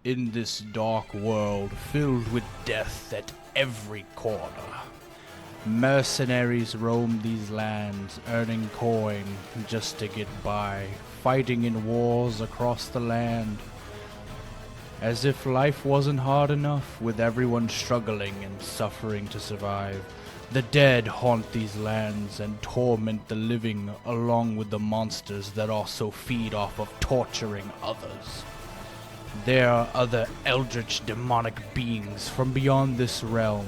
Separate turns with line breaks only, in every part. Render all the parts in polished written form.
In this dark world filled with death at every corner, mercenaries roam these lands, earning coin just to get by, fighting in wars across the land. As if life wasn't hard enough, with everyone struggling and suffering to survive, the dead haunt these lands and torment the living, along with the monsters that also feed off of torturing others. There are other eldritch demonic beings from beyond this realm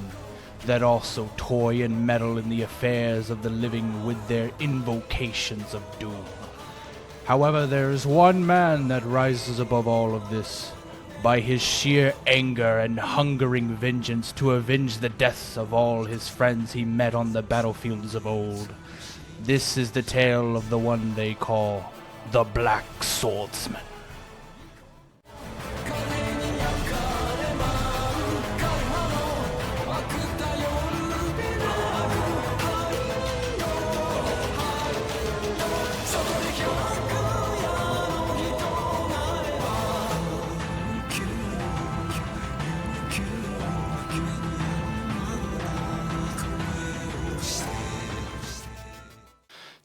that also toy and meddle in the affairs of the living with their invocations of doom. However, there is one man that rises above all of this by his sheer anger and hungering vengeance to avenge the deaths of all his friends he met on the battlefields of old. This is the tale of the one they call the Black Swordsman.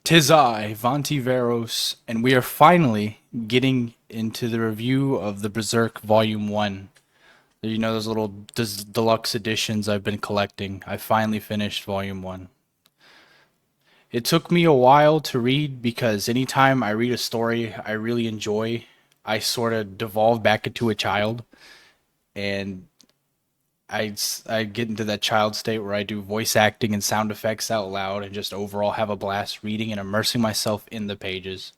Tis I, Vanti, and we are finally getting into the review of the Berserk Volume 1. You know those little deluxe editions I've been collecting. I finally finished Volume 1. It took me a while to read because anytime I read a story I really enjoy, I sort of devolve back into a child. And I get into that child state where I do voice acting and sound effects out loud and just overall have a blast reading and immersing myself in the pages.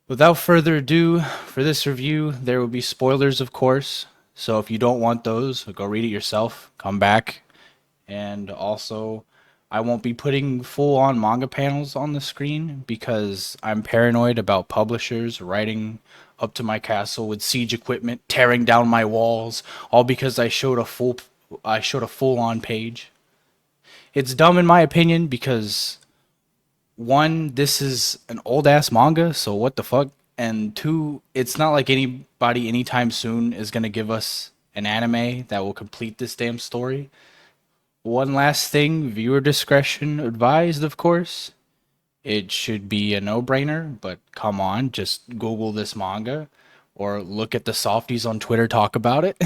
Without further ado, for this review, there will be spoilers, of course. So if you don't want those, go read it yourself. Come back. And also, I won't be putting full-on manga panels on the screen because I'm paranoid about publishers writing up to my castle with siege equipment, tearing down my walls, all because I showed a full-on page. It's dumb in my opinion because one, this is an old-ass manga, so what the fuck? And two, it's not like anybody anytime soon is gonna give us an anime that will complete this damn story. One last thing, viewer discretion advised, of course. It should be a no-brainer, but come on, just Google this manga or look at the softies on Twitter talk about it.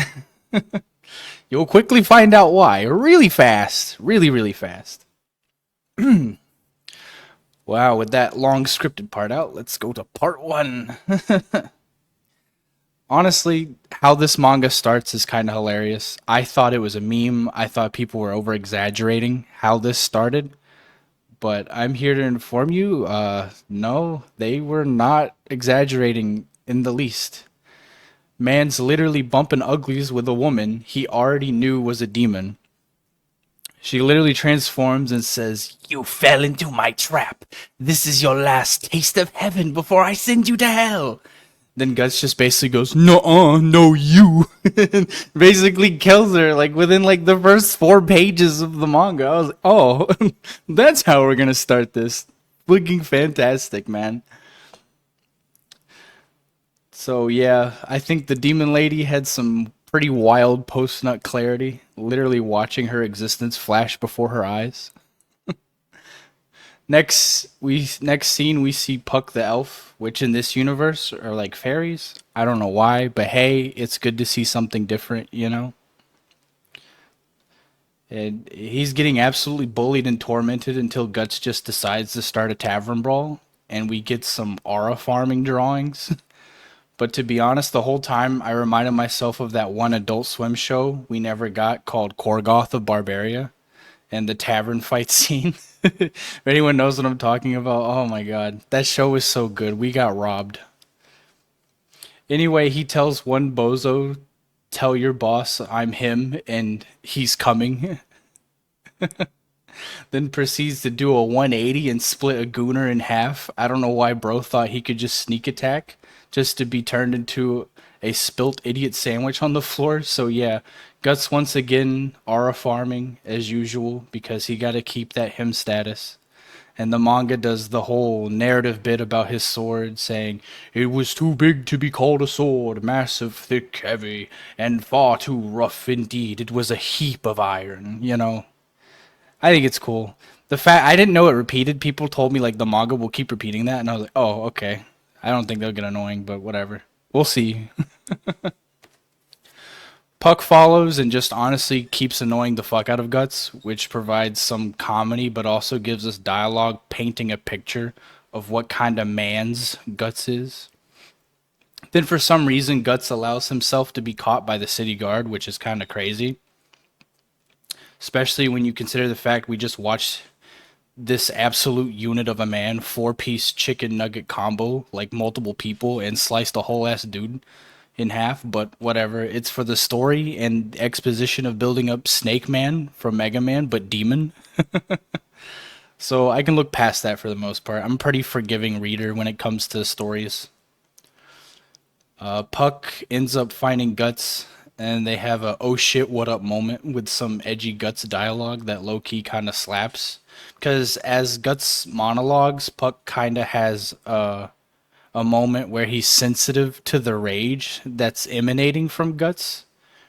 You'll quickly find out why, really fast, really fast. Wow, with that long scripted part out, let's go to part 1. Honestly, how this manga starts is kind of hilarious. I thought it was a meme. I thought people were over exaggerating how this started. But I'm here to inform you, no, they were not exaggerating in the least. Man's literally bumping uglies with a woman he already knew was a demon. She literally transforms and says, "You fell into my trap. This is your last taste of heaven before I send you to hell." Then Guts just basically goes, "No, no, you." And basically kills her like within like the first 4 pages of the manga. I was like, oh, that's how we're gonna start this. Looking fantastic, man. So yeah, I think the demon lady had some pretty wild post-nut clarity, literally watching her existence flash before her eyes. Next scene we see Puck the elf, which in this universe are like fairies. I don't know why, but hey, it's good to see something different, you know? And he's getting absolutely bullied and tormented until Guts just decides to start a tavern brawl, and we get some aura farming drawings. But to be honest, the whole time I reminded myself of that one Adult Swim show we never got called Korgoth of Barbaria and the tavern fight scene. If anyone knows what I'm talking about, oh my god, that show was so good. We got robbed. Anyway, he tells one bozo, "Tell your boss I'm him and he's coming." Then proceeds to do a 180 and split a gooner in half. I don't know why bro thought he could just sneak attack just to be turned into a spilt idiot sandwich on the floor. So yeah, Guts once again aura farming as usual because he got to keep that him status. And the manga does the whole narrative bit about his sword, saying, "It was too big to be called a sword, massive, thick, heavy, and far too rough indeed. It was a heap of iron," you know? I think it's cool. The fact I didn't know it repeated. People told me like the manga will keep repeating that, and I was like, "Oh, okay." I don't think they'll get annoying, but whatever. We'll see. Puck follows and just honestly keeps annoying the fuck out of Guts, which provides some comedy but also gives us dialogue painting a picture of what kind of man's Guts is. Then for some reason Guts allows himself to be caught by the city guard, which is kind of crazy, especially when you consider the fact we just watched this absolute unit of a man four-piece chicken nugget combo like multiple people and sliced a whole ass dude in half, but whatever. It's for the story and exposition of building up Snake Man from Mega Man, but demon. So I can look past that for the most part. I'm a pretty forgiving reader when it comes to stories. Puck ends up finding Guts, and they have a "oh shit, what up" moment with some edgy Guts dialogue that low key kind of slaps. Because as Guts monologues, Puck kind of has a moment where he's sensitive to the rage that's emanating from Guts,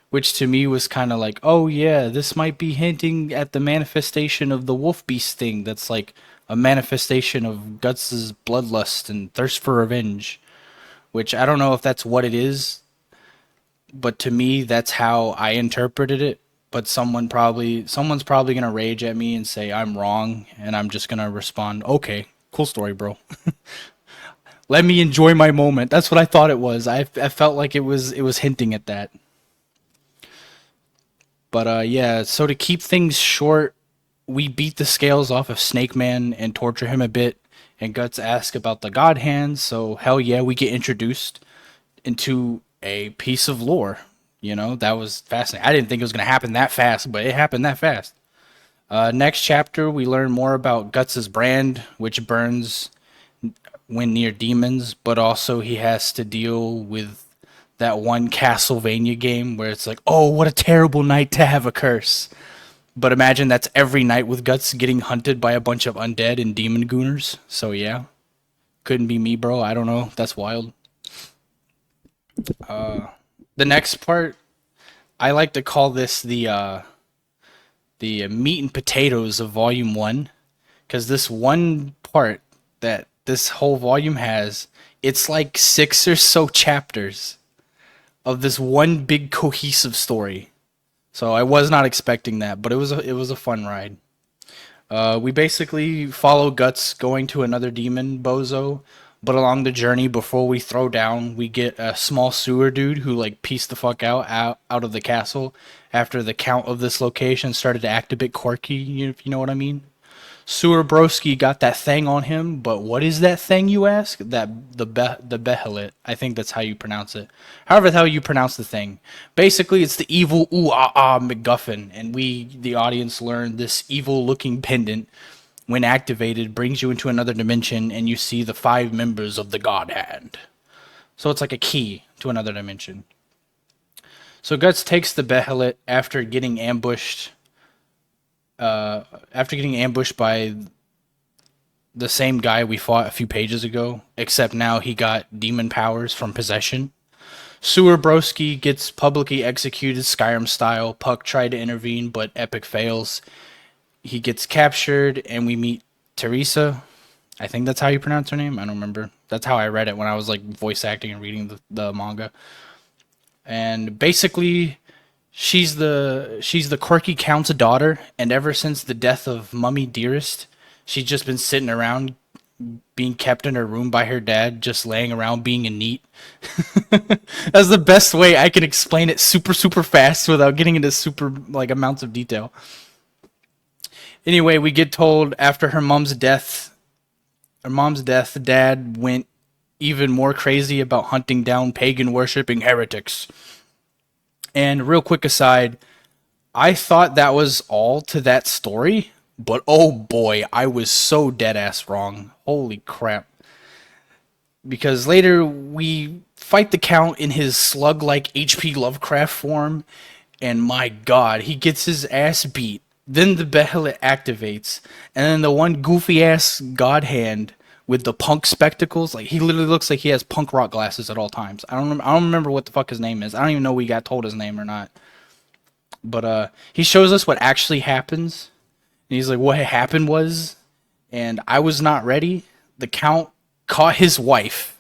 which to me was kind of like, oh yeah, this might be hinting at the manifestation of the wolf beast thing. That's like a manifestation of Guts's bloodlust and thirst for revenge. Which I don't know if that's what it is, but to me, that's how I interpreted it. But someone's probably gonna rage at me and say I'm wrong, and I'm just gonna respond, okay, cool story, bro. Let me enjoy my moment. That's what I thought it was. I felt like it was hinting at that. But yeah, so to keep things short, we beat the scales off of Snake Man and torture him a bit. And Guts ask about the God Hands, so hell yeah, we get introduced into a piece of lore. You know, that was fascinating. I didn't think it was going to happen that fast, but it happened that fast. Next chapter, we learn more about Guts's brand, which burns when near demons, but also he has to deal with that one Castlevania game where it's like, oh, what a terrible night to have a curse. But imagine that's every night with Guts getting hunted by a bunch of undead and demon gooners. So yeah, couldn't be me, bro. I don't know. That's wild. The next part, I like to call this the meat and potatoes of Volume One, because this one part that this whole volume has, it's like six or so chapters of this one big cohesive story. So I was not expecting that, but it was a fun ride. We basically follow Guts going to another demon bozo, but along the journey before we throw down, we get a small sewer dude who like pieced the fuck out of the castle after the count of this location started to act a bit quirky, if you know what I mean. Sewer Broski got that thing on him, but what is that thing, you ask? The Behelit. I think that's how you pronounce it. However, the hell you pronounce the thing. Basically, it's the evil ooh ah ah MacGuffin, and we, the audience, learn this evil-looking pendant, when activated, brings you into another dimension, and you see the five members of the God Hand. So it's like a key to another dimension. So Guts takes the Behelit after getting ambushed by the same guy we fought a few pages ago, except now he got demon powers from possession. Sewer Broski gets publicly executed Skyrim style. Puck tried to intervene, but Epic fails. He gets captured, and we meet Teresa. I think that's how you pronounce her name. I don't remember. That's how I read it when I was like voice acting and reading the manga. And basically, she's the quirky count's daughter, and ever since the death of Mummy Dearest, she's just been sitting around being kept in her room by her dad, just laying around being a neat. That's the best way I can explain it super super fast without getting into super like amounts of detail. Anyway, we get told after her mom's death, dad went even more crazy about hunting down pagan worshipping heretics. And real quick aside, I thought that was all to that story, but oh boy, I was so dead ass wrong. Holy crap. Because later we fight the Count in his slug like HP Lovecraft form, and my god, he gets his ass beat. Then the behelit activates, and then the one goofy ass god hand with the punk spectacles, like he literally looks like he has punk rock glasses at all times. I don't remember what the fuck his name is. I don't even know we got told his name or not. But he shows us what actually happens. And he's like, what happened was, and I was not ready. The count caught his wife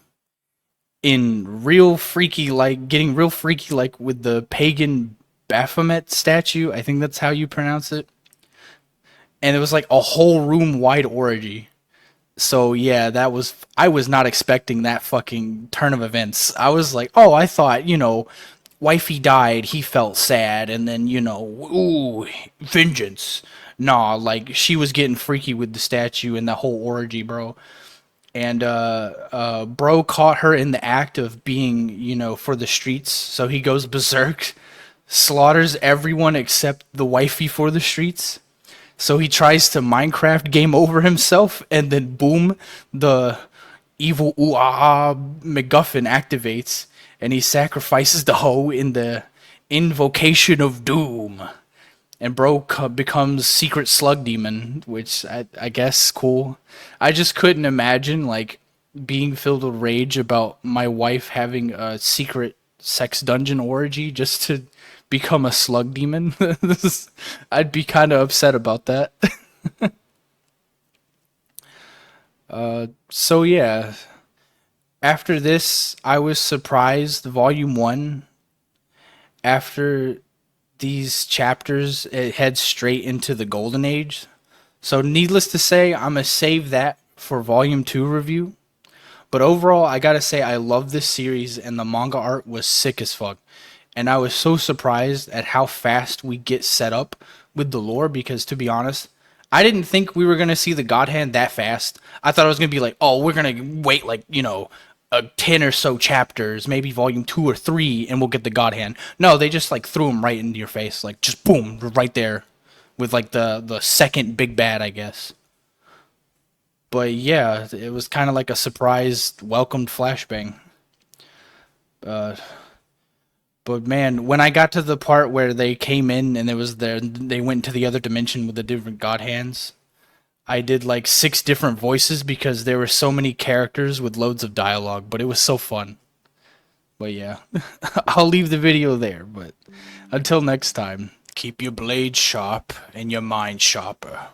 in real freaky, like getting real freaky, like with the pagan Baphomet statue. I think that's how you pronounce it. And it was like a whole room wide orgy. So yeah, that was I was not expecting that fucking turn of events. I was like, oh, I thought, wifey died, he felt sad, and then, ooh, vengeance. Nah, like she was getting freaky with the statue and the whole orgy, bro. And bro caught her in the act of being, for the streets, so he goes berserk, slaughters everyone except the wifey for the streets. So he tries to Minecraft game over himself, and then boom, the evil MacGuffin activates, and he sacrifices the hoe in the invocation of doom. And bro becomes secret slug demon, which I guess cool. I just couldn't imagine like being filled with rage about my wife having a secret sex dungeon orgy just to become a slug demon. I'd be kind of upset about that. So yeah, after this, I was surprised. Volume one, after these chapters, it heads straight into the Golden Age. So needless to say, I'm gonna save that for Volume two review. But overall, I gotta say I love this series, and the manga art was sick as fuck. And I was so surprised at how fast we get set up with the lore because, to be honest, I didn't think we were gonna see the God Hand that fast. I thought it was gonna be like, oh, we're gonna wait like, 10 or so chapters, maybe volume 2 or 3, and we'll get the God Hand. No, they just like threw him right into your face, like just boom, right there, with like the second big bad, I guess. But yeah, it was kind of like a surprise welcomed flashbang. Uh, but man, when I got to the part where they came in and it was there, they went to the other dimension with the different god hands. I did like 6 different voices because there were so many characters with loads of dialogue, but it was so fun. But yeah, I'll leave the video there. But until next time, keep your blade sharp and your mind sharper.